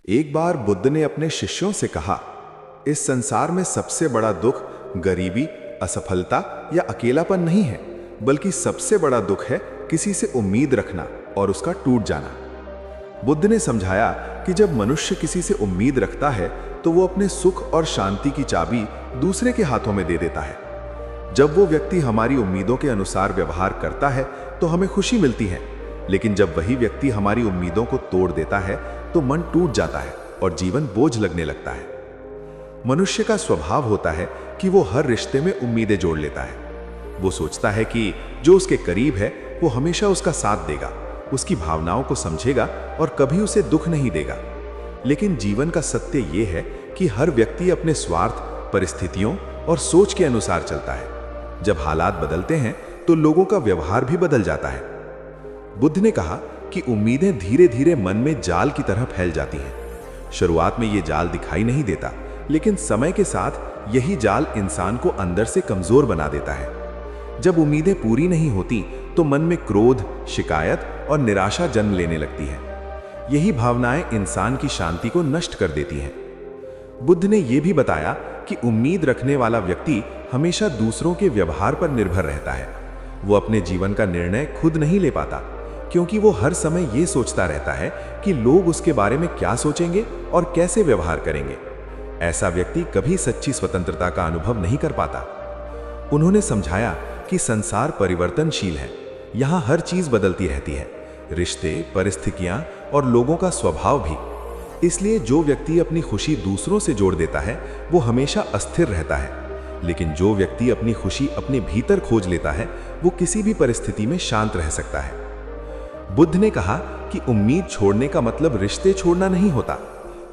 एक बार बुद्ध ने अपने शिष्यों से कहा, इस संसार में सबसे बड़ा दुख गरीबी, असफलता या अकेलापन नहीं है, बल्कि सबसे बड़ा दुख है किसी से उम्मीद रखना और उसका टूट जाना। बुद्ध ने समझाया कि जब मनुष्य किसी से उम्मीद रखता है तो वो अपने सुख और शांति की चाबी दूसरे के हाथों में दे देता है। जब वो व्यक्ति हमारी उम्मीदों के अनुसार व्यवहार करता है तो हमें खुशी मिलती है, लेकिन जब वही व्यक्ति हमारी उम्मीदों को तोड़ देता है तो मन टूट जाता है और जीवन बोझ लगने लगता है। मनुष्य का स्वभाव होता है कि वो हर रिश्ते में उम्मीदें जोड़ लेता है। वो सोचता है कि जो उसके करीब है वो हमेशा उसका साथ देगा, उसकी भावनाओं को समझेगा और कभी उसे दुख नहीं देगा। लेकिन जीवन का सत्य ये है कि हर व्यक्ति अपने स्वार्थ, परिस्थितियों और सोच के अनुसार चलता है। जब हालात बदलते हैं तो लोगों का व्यवहार भी बदल जाता है। बुद्ध ने कहा कि उम्मीदें धीरे धीरे मन में जाल की तरह फैल जाती हैं। शुरुआत में ये जाल दिखाई नहीं देता, लेकिन समय के साथ यही जाल इंसान को अंदर से कमजोर बना देता है। जब उम्मीदें पूरी नहीं होती तो मन में क्रोध, शिकायत और निराशा जन्म लेने लगती है। यही भावनाएं इंसान की शांति को नष्ट कर देती हैं। बुद्ध ने यह भी बताया कि उम्मीद रखने वाला व्यक्ति हमेशा दूसरों के व्यवहार पर निर्भर रहता है। वो अपने जीवन का निर्णय खुद नहीं ले पाता, क्योंकि वो हर समय ये सोचता रहता है कि लोग उसके बारे में क्या सोचेंगे और कैसे व्यवहार करेंगे। ऐसा व्यक्ति कभी सच्ची स्वतंत्रता का अनुभव नहीं कर पाता। उन्होंने समझाया कि संसार परिवर्तनशील है, यहाँ हर चीज बदलती रहती है, रिश्ते, परिस्थितियां और लोगों का स्वभाव भी। इसलिए जो व्यक्ति अपनी खुशी दूसरों से जोड़ देता है वो हमेशा अस्थिर रहता है, लेकिन जो व्यक्ति अपनी खुशी अपने भीतर खोज लेता है वो किसी भी परिस्थिति में शांत रह सकता है। बुद्ध ने कहा कि उम्मीद छोड़ने का मतलब रिश्ते छोड़ना नहीं होता।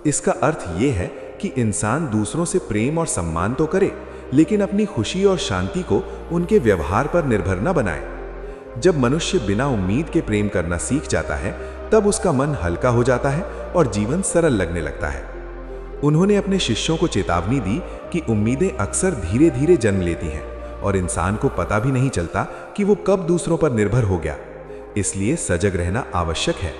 इसका अर्थ ये है कि इंसान दूसरों से प्रेम और सम्मान तो करे, लेकिन अपनी खुशी और शांति को उनके व्यवहार पर निर्भर न बनाए। जब मनुष्य बिना उम्मीद के प्रेम करना सीख जाता है तब उसका मन हल्का हो जाता है और जीवन सरल लगने लगता है। उन्होंने अपने शिष्यों को चेतावनी दी कि उम्मीदें अक्सर धीरे धीरे जन्म लेती हैं और इंसान को पता भी नहीं चलता कि वो कब दूसरों पर निर्भर हो गया। इसलिए सजग रहना आवश्यक है।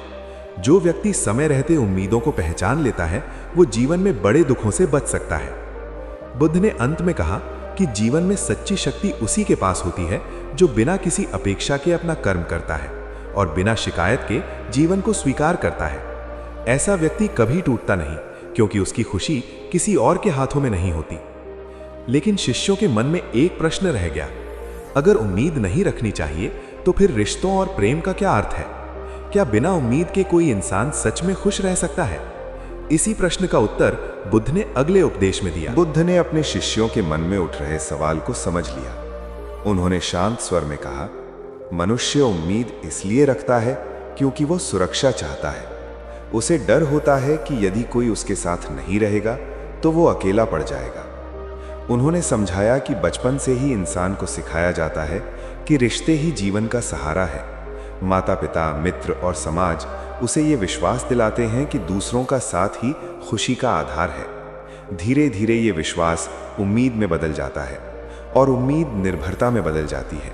जो व्यक्ति समय रहते उम्मीदों को पहचान लेता है वो जीवन में बड़े दुखों से बच सकता है। बुद्ध ने अंत में कहा कि जीवन में सच्ची शक्ति उसी के पास होती है जो बिना किसी अपेक्षा के अपना कर्म करता है और बिना शिकायत के जीवन को स्वीकार करता है। ऐसा व्यक्ति कभी टूटता नहीं, क्योंकि उसकी खुशी किसी और के हाथों में नहीं होती। लेकिन शिष्यों के मन में एक प्रश्न रह गया, अगर उम्मीद नहीं रखनी चाहिए तो फिर रिश्तों और प्रेम का क्या अर्थ है? क्या बिना उम्मीद के कोई इंसान सच में खुश रह सकता है? इसी प्रश्न का उत्तर बुद्ध ने अगले उपदेश में दिया। बुद्ध ने अपने शिष्यों के मन में उठ रहे सवाल को समझ लिया। उन्होंने शांत स्वर में कहा, मनुष्य उम्मीद इसलिए रखता है क्योंकि वो सुरक्षा चाहता है। उसे डर होता है कि यदि कोई उसके साथ नहीं रहेगा तो वो अकेला पड़ जाएगा। उन्होंने समझाया कि बचपन से ही इंसान को सिखाया जाता है कि रिश्ते ही जीवन का सहारा है। माता पिता, मित्र और समाज उसे ये विश्वास दिलाते हैं कि दूसरों का साथ ही खुशी का आधार है। धीरे धीरे ये विश्वास उम्मीद में बदल जाता है और उम्मीद निर्भरता में बदल जाती है।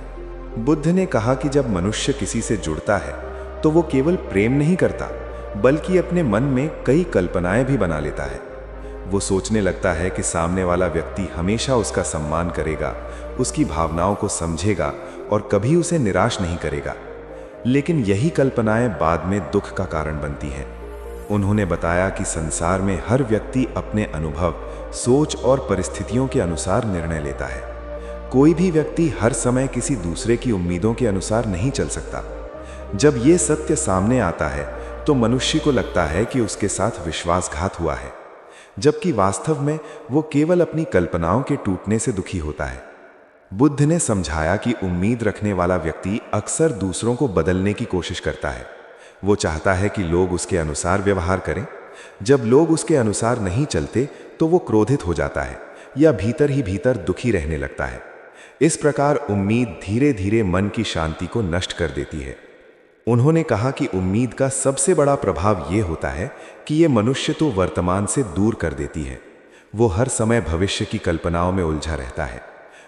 बुद्ध ने कहा कि जब मनुष्य किसी से जुड़ता है तो वो केवल प्रेम नहीं करता, बल्कि अपने मन में कई कल्पनाएं भी बना लेता है। वो सोचने लगता है कि सामने वाला व्यक्ति हमेशा उसका सम्मान करेगा, उसकी भावनाओं को समझेगा और कभी उसे निराश नहीं करेगा। लेकिन यही कल्पनाएं बाद में दुख का कारण बनती हैं। उन्होंने बताया कि संसार में हर व्यक्ति अपने अनुभव, सोच और परिस्थितियों के अनुसार निर्णय लेता है। कोई भी व्यक्ति हर समय किसी दूसरे की उम्मीदों के अनुसार नहीं चल सकता। जब ये सत्य सामने आता है तो मनुष्य को लगता है कि उसके साथ विश्वासघात हुआ है, जबकि वास्तव में वो केवल अपनी कल्पनाओं के टूटने से दुखी होता है। बुद्ध ने समझाया कि उम्मीद रखने वाला व्यक्ति अक्सर दूसरों को बदलने की कोशिश करता है। वो चाहता है कि लोग उसके अनुसार व्यवहार करें। जब लोग उसके अनुसार नहीं चलते तो वो क्रोधित हो जाता है या भीतर ही भीतर दुखी रहने लगता है। इस प्रकार उम्मीद धीरे धीरे मन की शांति को नष्ट कर देती है। उन्होंने कहा कि उम्मीद का सबसे बड़ा प्रभाव ये होता है कि ये मनुष्य तो वर्तमान से दूर कर देती है। वो हर समय भविष्य की कल्पनाओं में उलझा रहता है।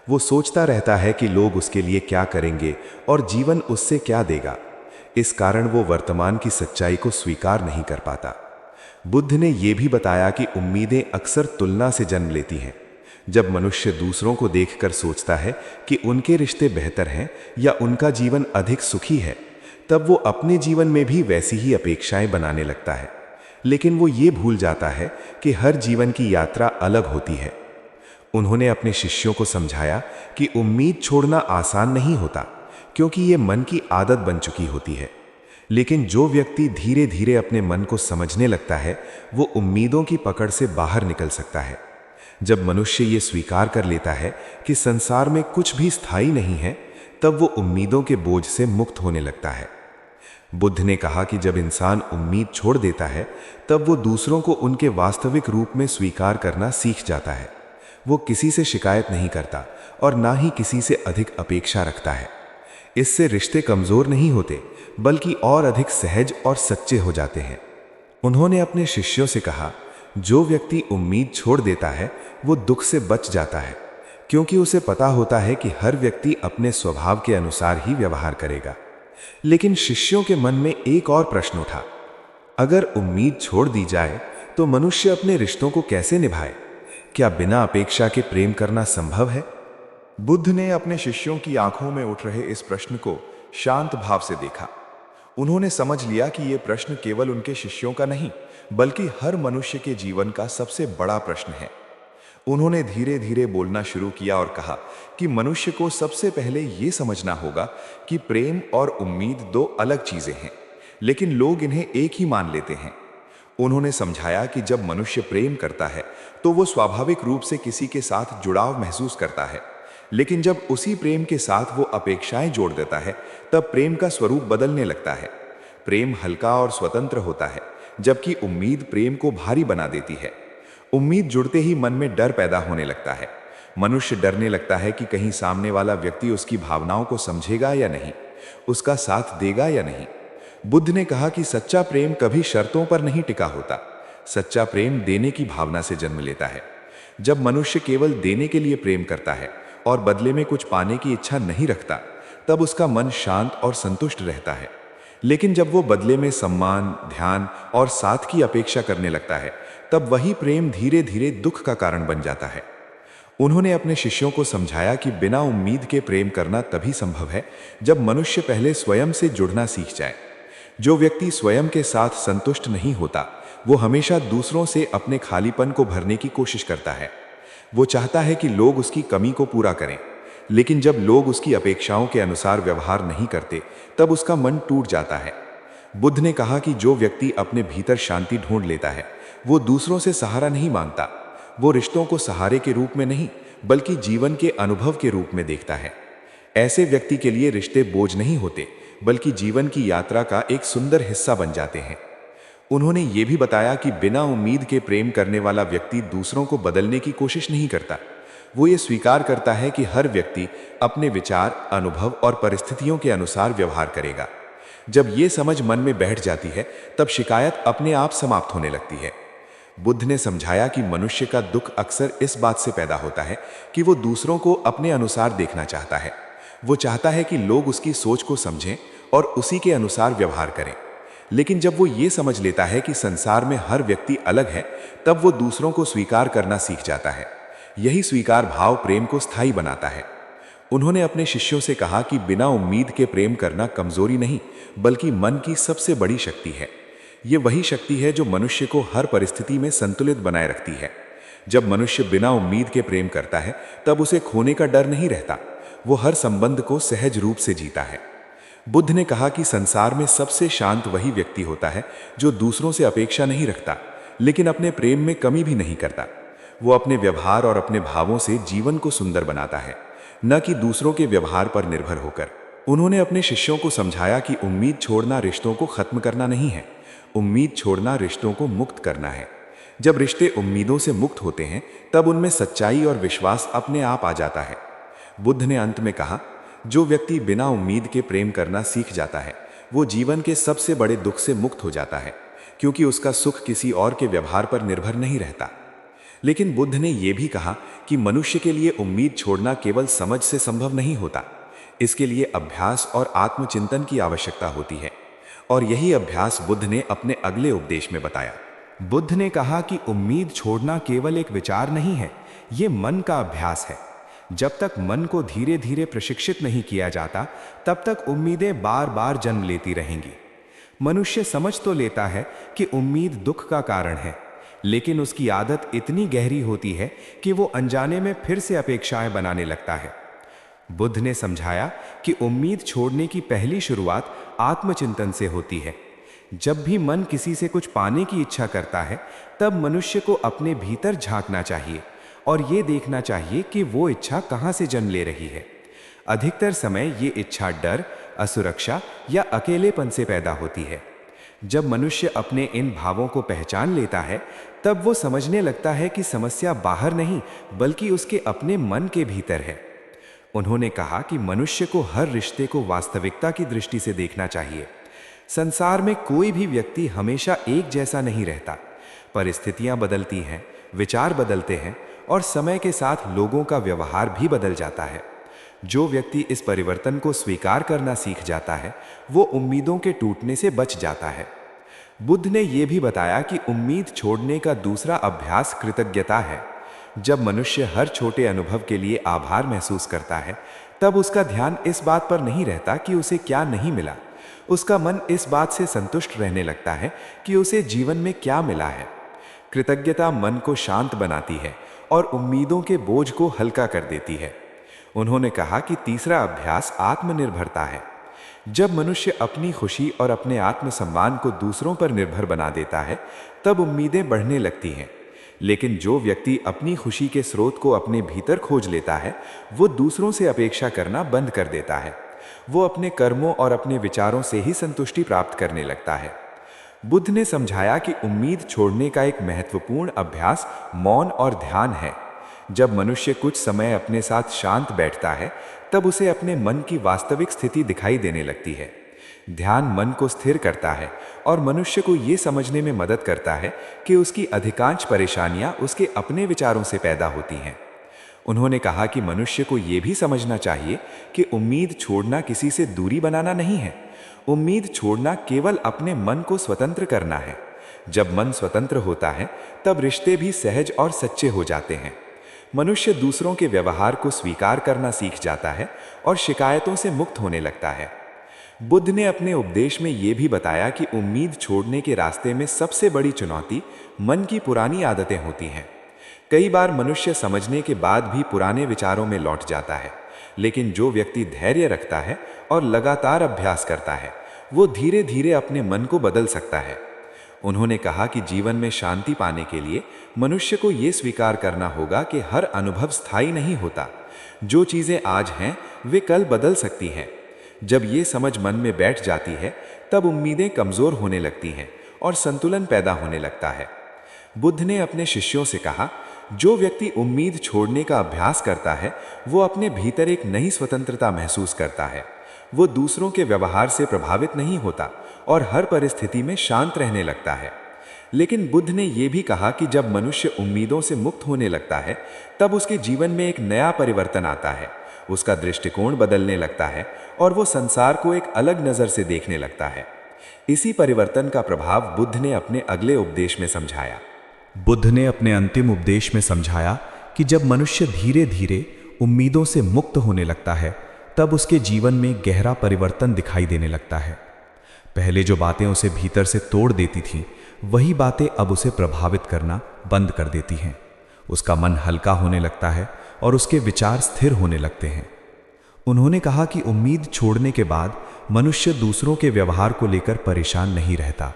वो सोचता रहता है कि लोग उसके लिए क्या करेंगे और जीवन उससे क्या देगा। इस कारण वो वर्तमान की सच्चाई को स्वीकार नहीं कर पाता। बुद्ध ने यह भी बताया कि उम्मीदें अक्सर तुलना से जन्म लेती हैं। जब मनुष्य दूसरों को देखकर सोचता है कि उनके रिश्ते बेहतर हैं या उनका जीवन अधिक सुखी है, तब वो अपने जीवन में भी वैसी ही अपेक्षाएं बनाने लगता है। लेकिन वो ये भूल जाता है कि हर जीवन की यात्रा अलग होती है। उन्होंने अपने शिष्यों को समझाया कि उम्मीद छोड़ना आसान नहीं होता, क्योंकि ये मन की आदत बन चुकी होती है। लेकिन जो व्यक्ति धीरे धीरे अपने मन को समझने लगता है, वो उम्मीदों की पकड़ से बाहर निकल सकता है। जब मनुष्य ये स्वीकार कर लेता है कि संसार में कुछ भी स्थायी नहीं है, तब वो उम्मीदों के बोझ से मुक्त होने लगता है। बुद्ध ने कहा कि जब इंसान उम्मीद छोड़ देता है, तब वो दूसरों को उनके वास्तविक रूप में स्वीकार करना सीख जाता है। वो किसी से शिकायत नहीं करता और ना ही किसी से अधिक अपेक्षा रखता है। इससे रिश्ते कमजोर नहीं होते, बल्कि और अधिक सहज और सच्चे हो जाते हैं। उन्होंने अपने शिष्यों से कहा, जो व्यक्ति उम्मीद छोड़ देता है वो दुख से बच जाता है, क्योंकि उसे पता होता है कि हर व्यक्ति अपने स्वभाव के अनुसार ही व्यवहार करेगा। लेकिन शिष्यों के मन में एक और प्रश्न उठा, अगर उम्मीद छोड़ दी जाए तो मनुष्य अपने रिश्तों को कैसे निभाए? क्या बिना अपेक्षा के प्रेम करना संभव है? बुद्ध ने अपने शिष्यों की आंखों में उठ रहे इस प्रश्न को शांत भाव से देखा। उन्होंने समझ लिया कि यह प्रश्न केवल उनके शिष्यों का नहीं, बल्कि हर मनुष्य के जीवन का सबसे बड़ा प्रश्न है। उन्होंने धीरे धीरे बोलना शुरू किया और कहा कि मनुष्य को सबसे पहले यह समझना होगा कि प्रेम और उम्मीद दो अलग चीजें हैं, लेकिन लोग इन्हें एक ही मान लेते हैं। उन्होंने समझाया कि जब मनुष्य प्रेम करता है तो वो स्वाभाविक रूप से किसी के साथ जुड़ाव महसूस करता है, लेकिन जब उसी प्रेम के साथ वो अपेक्षाएं जोड़ देता है, तब प्रेम का स्वरूप बदलने लगता है। प्रेम हल्का और स्वतंत्र होता है, जबकि उम्मीद प्रेम को भारी बना देती है। उम्मीद जुड़ते ही मन में डर पैदा होने लगता है। मनुष्य डरने लगता है कि कहीं सामने वाला व्यक्ति उसकी भावनाओं को समझेगा या नहीं, उसका साथ देगा या नहीं। बुद्ध ने कहा कि सच्चा प्रेम कभी शर्तों पर नहीं टिका होता। सच्चा प्रेम देने की भावना से जन्म लेता है। जब मनुष्य केवल देने के लिए प्रेम करता है और बदले में कुछ पाने की इच्छा नहीं रखता, तब उसका मन शांत और संतुष्ट रहता है। लेकिन जब वो बदले में सम्मान, ध्यान और साथ की अपेक्षा करने लगता है, तब वही प्रेम धीरे धीरे दुख का कारण बन जाता है। उन्होंने अपने शिष्यों को समझाया कि बिना उम्मीद के प्रेम करना तभी संभव है जब मनुष्य पहले स्वयं से जुड़ना सीख जाए। जो व्यक्ति स्वयं के साथ संतुष्ट नहीं होता, वो हमेशा दूसरों से अपने खालीपन को भरने की कोशिश करता है। वो चाहता है कि लोग उसकी कमी को पूरा करें, लेकिन जब लोग उसकी अपेक्षाओं के अनुसार व्यवहार नहीं करते, तब उसका मन टूट जाता है। बुद्ध ने कहा कि जो व्यक्ति अपने भीतर शांति ढूंढ लेता है, वो दूसरों से सहारा नहीं मांगता। वो रिश्तों को सहारे के रूप में नहीं, बल्कि जीवन के अनुभव के रूप में देखता है। ऐसे व्यक्ति के लिए रिश्ते बोझ नहीं होते, बल्कि जीवन की यात्रा का एक सुंदर हिस्सा बन जाते हैं। उन्होंने ये भी बताया कि बिना उम्मीद के प्रेम करने वाला व्यक्ति दूसरों को बदलने की कोशिश नहीं करता। वो ये स्वीकार करता है कि हर व्यक्ति अपने विचार, अनुभव और परिस्थितियों के अनुसार व्यवहार करेगा। जब ये समझ मन में बैठ जाती है, तब शिकायत अपने आप समाप्त होने लगती है। बुद्ध ने समझाया कि मनुष्य का दुख अक्सर इस बात से पैदा होता है कि वो दूसरों को अपने अनुसार देखना चाहता है। वो चाहता है कि लोग उसकी सोच को समझें और उसी के अनुसार व्यवहार करें। लेकिन जब वो ये समझ लेता है कि संसार में हर व्यक्ति अलग है, तब वो दूसरों को स्वीकार करना सीख जाता है। यही स्वीकार भाव प्रेम को स्थायी बनाता है। उन्होंने अपने शिष्यों से कहा कि बिना उम्मीद के प्रेम करना कमजोरी नहीं, बल्कि मन की सबसे बड़ी शक्ति है। ये वही शक्ति है जो मनुष्य को हर परिस्थिति में संतुलित बनाए रखती है। जब मनुष्य बिना उम्मीद के प्रेम करता है, तब उसे खोने का डर नहीं रहता। वो हर संबंध को सहज रूप से जीता है। बुद्ध ने कहा कि संसार में सबसे शांत वही व्यक्ति होता है जो दूसरों से अपेक्षा नहीं रखता, लेकिन अपने प्रेम में कमी भी नहीं करता। वो अपने व्यवहार और अपने भावों से जीवन को सुंदर बनाता है, न कि दूसरों के व्यवहार पर निर्भर होकर। उन्होंने अपने शिष्यों को समझाया कि उम्मीद छोड़ना रिश्तों को खत्म करना नहीं है, उम्मीद छोड़ना रिश्तों को मुक्त करना है। जब रिश्ते उम्मीदों से मुक्त होते हैं, तब उनमें सच्चाई और विश्वास अपने आप आ जाता है। बुद्ध ने अंत में कहा, जो व्यक्ति बिना उम्मीद के प्रेम करना सीख जाता है, वो जीवन के सबसे बड़े दुख से मुक्त हो जाता है, क्योंकि उसका सुख किसी और के व्यवहार पर निर्भर नहीं रहता। लेकिन बुद्ध ने यह भी कहा कि मनुष्य के लिए उम्मीद छोड़ना केवल समझ से संभव नहीं होता। इसके लिए अभ्यास और आत्मचिंतन की आवश्यकता होती है, और यही अभ्यास बुद्ध ने अपने अगले उपदेश में बताया। बुद्ध ने कहा कि उम्मीद छोड़ना केवल एक विचार नहीं है, ये मन का अभ्यास है। जब तक मन को धीरे धीरे प्रशिक्षित नहीं किया जाता, तब तक उम्मीदें बार बार जन्म लेती रहेंगी। मनुष्य समझ तो लेता है कि उम्मीद दुख का कारण है, लेकिन उसकी आदत इतनी गहरी होती है कि वो अनजाने में फिर से अपेक्षाएं बनाने लगता है। बुद्ध ने समझाया कि उम्मीद छोड़ने की पहली शुरुआत आत्मचिंतन से होती है। जब भी मन किसी से कुछ पाने की इच्छा करता है, तब मनुष्य को अपने भीतर झांकना चाहिए और ये देखना चाहिए कि वो इच्छा कहाँ से जन्म ले रही है। अधिकतर समय ये इच्छा डर, असुरक्षा या अकेलेपन से पैदा होती है। जब मनुष्य अपने इन भावों को पहचान लेता है, तब वो समझने लगता है कि समस्या बाहर नहीं, बल्कि उसके अपने मन के भीतर है। उन्होंने कहा कि मनुष्य को हर रिश्ते को वास्तविकता की दृष्टि से देखना चाहिए। संसार में कोई भी व्यक्ति हमेशा एक जैसा नहीं रहता। परिस्थितियां बदलती हैं, विचार बदलते हैं और समय के साथ लोगों का व्यवहार भी बदल जाता है। जो व्यक्ति इस परिवर्तन को स्वीकार करना सीख जाता है, वो उम्मीदों के टूटने से बच जाता है। बुद्ध ने यह भी बताया कि उम्मीद छोड़ने का दूसरा अभ्यास कृतज्ञता है। जब मनुष्य हर छोटे अनुभव के लिए आभार महसूस करता है, तब उसका ध्यान इस बात पर नहीं रहता कि उसे क्या नहीं मिला। उसका मन इस बात से संतुष्ट रहने लगता है कि उसे जीवन में क्या मिला है। कृतज्ञता मन को शांत बनाती है और उम्मीदों के बोझ को हल्का कर देती है। उन्होंने कहा कि तीसरा अभ्यास आत्मनिर्भरता है। जब मनुष्य अपनी खुशी और अपने आत्मसम्मान को दूसरों पर निर्भर बना देता है, तब उम्मीदें बढ़ने लगती हैं। लेकिन जो व्यक्ति अपनी खुशी के स्रोत को अपने भीतर खोज लेता है, वो दूसरों से अपेक्षा करना बंद कर देता है। वो अपने कर्मों और अपने विचारों से ही संतुष्टि प्राप्त करने लगता है। बुद्ध ने समझाया कि उम्मीद छोड़ने का एक महत्वपूर्ण अभ्यास मौन और ध्यान है। जब मनुष्य कुछ समय अपने साथ शांत बैठता है, तब उसे अपने मन की वास्तविक स्थिति दिखाई देने लगती है। ध्यान मन को स्थिर करता है और मनुष्य को ये समझने में मदद करता है कि उसकी अधिकांश परेशानियां उसके अपने विचारों से पैदा होती हैं। उन्होंने कहा कि मनुष्य को ये भी समझना चाहिए कि उम्मीद छोड़ना किसी से दूरी बनाना नहीं है। उम्मीद छोड़ना केवल अपने मन को स्वतंत्र करना है। जब मन स्वतंत्र होता है, तब रिश्ते भी सहज और सच्चे हो जाते हैं। मनुष्य दूसरों के व्यवहार को स्वीकार करना सीख जाता है और शिकायतों से मुक्त होने लगता है। बुद्ध ने अपने उपदेश में ये भी बताया कि उम्मीद छोड़ने के रास्ते में सबसे बड़ी चुनौती मन की पुरानी आदतें होती हैं। कई बार मनुष्य समझने के बाद भी पुराने विचारों में लौट जाता है, लेकिन जो व्यक्ति धैर्य रखता है और लगातार अभ्यास करता है, वो धीरे धीरे अपने मन को बदल सकता है। उन्होंने कहा कि जीवन में शांति पाने के लिए मनुष्य को ये स्वीकार करना होगा कि हर अनुभव स्थायी नहीं होता। जो चीज़ें आज हैं, वे कल बदल सकती हैं। जब ये समझ मन में बैठ जाती है, तब उम्मीदें कमज़ोर होने लगती हैं और संतुलन पैदा होने लगता है। बुद्ध ने अपने शिष्यों से कहा, जो व्यक्ति उम्मीद छोड़ने का अभ्यास करता है, वो अपने भीतर एक नई स्वतंत्रता महसूस करता है। वो दूसरों के व्यवहार से प्रभावित नहीं होता और हर परिस्थिति में शांत रहने लगता है। लेकिन बुद्ध ने यह भी कहा कि जब मनुष्य उम्मीदों से मुक्त होने लगता है, तब उसके जीवन में एक नया परिवर्तन आता है। उसका दृष्टिकोण बदलने लगता है और वो संसार को एक अलग नज़र से देखने लगता है। इसी परिवर्तन का प्रभाव बुद्ध ने अपने अगले उपदेश में समझाया। बुद्ध ने अपने अंतिम उपदेश में समझाया कि जब मनुष्य धीरे धीरे उम्मीदों से मुक्त होने लगता है, तब उसके जीवन में गहरा परिवर्तन दिखाई देने लगता है। पहले जो बातें उसे भीतर से तोड़ देती थीं, वही बातें अब उसे प्रभावित करना बंद कर देती हैं। उसका मन हल्का होने लगता है और उसके विचार स्थिर होने लगते हैं। उन्होंने कहा कि उम्मीद छोड़ने के बाद मनुष्य दूसरों के व्यवहार को लेकर परेशान नहीं रहता।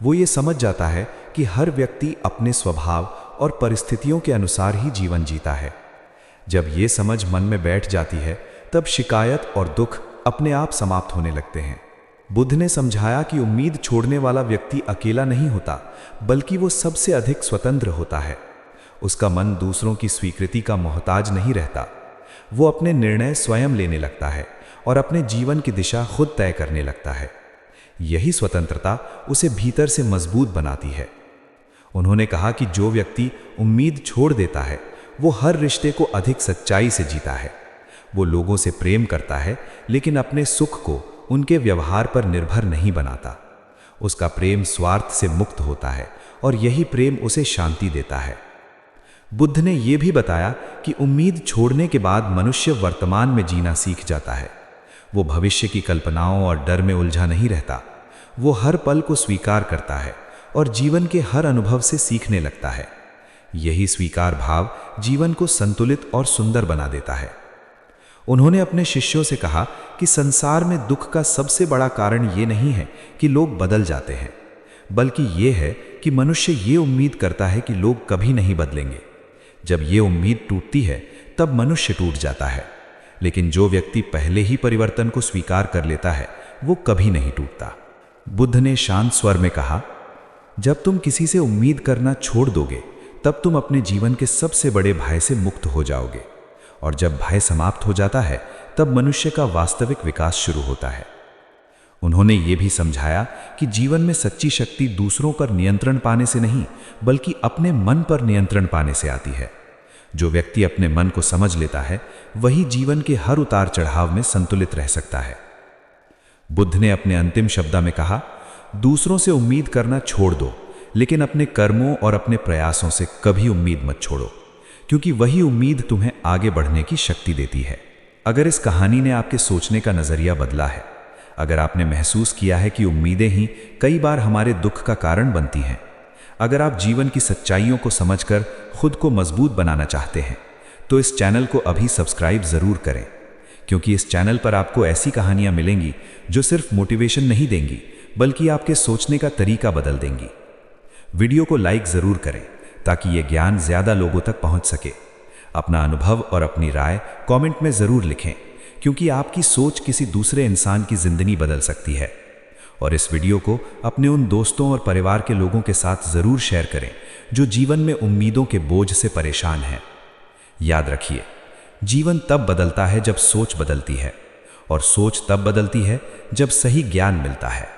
वो ये समझ जाता है कि हर व्यक्ति अपने स्वभाव और परिस्थितियों के अनुसार ही जीवन जीता है। जब ये समझ मन में बैठ जाती है, तब शिकायत और दुख अपने आप समाप्त होने लगते हैं। बुद्ध ने समझाया कि उम्मीद छोड़ने वाला व्यक्ति अकेला नहीं होता, बल्कि वो सबसे अधिक स्वतंत्र होता है। उसका मन दूसरों की स्वीकृति का मोहताज नहीं रहता। वो अपने निर्णय स्वयं लेने लगता है और अपने जीवन की दिशा खुद तय करने लगता है। यही स्वतंत्रता उसे भीतर से मजबूत बनाती है। उन्होंने कहा कि जो व्यक्ति उम्मीद छोड़ देता है, वो हर रिश्ते को अधिक सच्चाई से जीता है। वो लोगों से प्रेम करता है, लेकिन अपने सुख को उनके व्यवहार पर निर्भर नहीं बनाता। उसका प्रेम स्वार्थ से मुक्त होता है और यही प्रेम उसे शांति देता है। बुद्ध ने यह भी बताया कि उम्मीद छोड़ने के बाद मनुष्य वर्तमान में जीना सीख जाता है। वो भविष्य की कल्पनाओं और डर में उलझा नहीं रहता। वो हर पल को स्वीकार करता है और जीवन के हर अनुभव से सीखने लगता है। यही स्वीकार भाव जीवन को संतुलित और सुंदर बना देता है। उन्होंने अपने शिष्यों से कहा कि संसार में दुख का सबसे बड़ा कारण ये नहीं है कि लोग बदल जाते हैं, बल्कि ये है कि मनुष्य ये उम्मीद करता है कि लोग कभी नहीं बदलेंगे। जब ये उम्मीद टूटती है तब मनुष्य टूट जाता है, लेकिन जो व्यक्ति पहले ही परिवर्तन को स्वीकार कर लेता है वो कभी नहीं टूटता। बुद्ध ने शांत स्वर में कहा, जब तुम किसी से उम्मीद करना छोड़ दोगे तब तुम अपने जीवन के सबसे बड़े भय से मुक्त हो जाओगे, और जब भय समाप्त हो जाता है तब मनुष्य का वास्तविक विकास शुरू होता है। उन्होंने ये भी समझाया कि जीवन में सच्ची शक्ति दूसरों पर नियंत्रण पाने से नहीं, बल्कि अपने मन पर नियंत्रण पाने से आती है। जो व्यक्ति अपने मन को समझ लेता है वही जीवन के हर उतार चढ़ाव में संतुलित रह सकता है। बुद्ध ने अपने अंतिम शब्दों में कहा, दूसरों से उम्मीद करना छोड़ दो, लेकिन अपने कर्मों और अपने प्रयासों से कभी उम्मीद मत छोड़ो, क्योंकि वही उम्मीद तुम्हें आगे बढ़ने की शक्ति देती है। अगर इस कहानी ने आपके सोचने का नजरिया बदला है, अगर आपने महसूस किया है कि उम्मीदें ही कई बार हमारे दुख का कारण बनती हैं, अगर आप जीवन की सच्चाइयों को समझकर खुद को मजबूत बनाना चाहते हैं, तो इस चैनल को अभी सब्सक्राइब जरूर करें, क्योंकि इस चैनल पर आपको ऐसी कहानियां मिलेंगी जो सिर्फ मोटिवेशन नहीं देंगी, बल्कि आपके सोचने का तरीका बदल देंगी। वीडियो को लाइक जरूर करें ताकि ये ज्ञान ज्यादा लोगों तक पहुंच सके। अपना अनुभव और अपनी राय कमेंट में जरूर लिखें, क्योंकि आपकी सोच किसी दूसरे इंसान की जिंदगी बदल सकती है। और इस वीडियो को अपने उन दोस्तों और परिवार के लोगों के साथ जरूर शेयर करें जो जीवन में उम्मीदों के बोझ से परेशान हैं। याद रखिए, जीवन तब बदलता है जब सोच बदलती है, और सोच तब बदलती है जब सही ज्ञान मिलता है।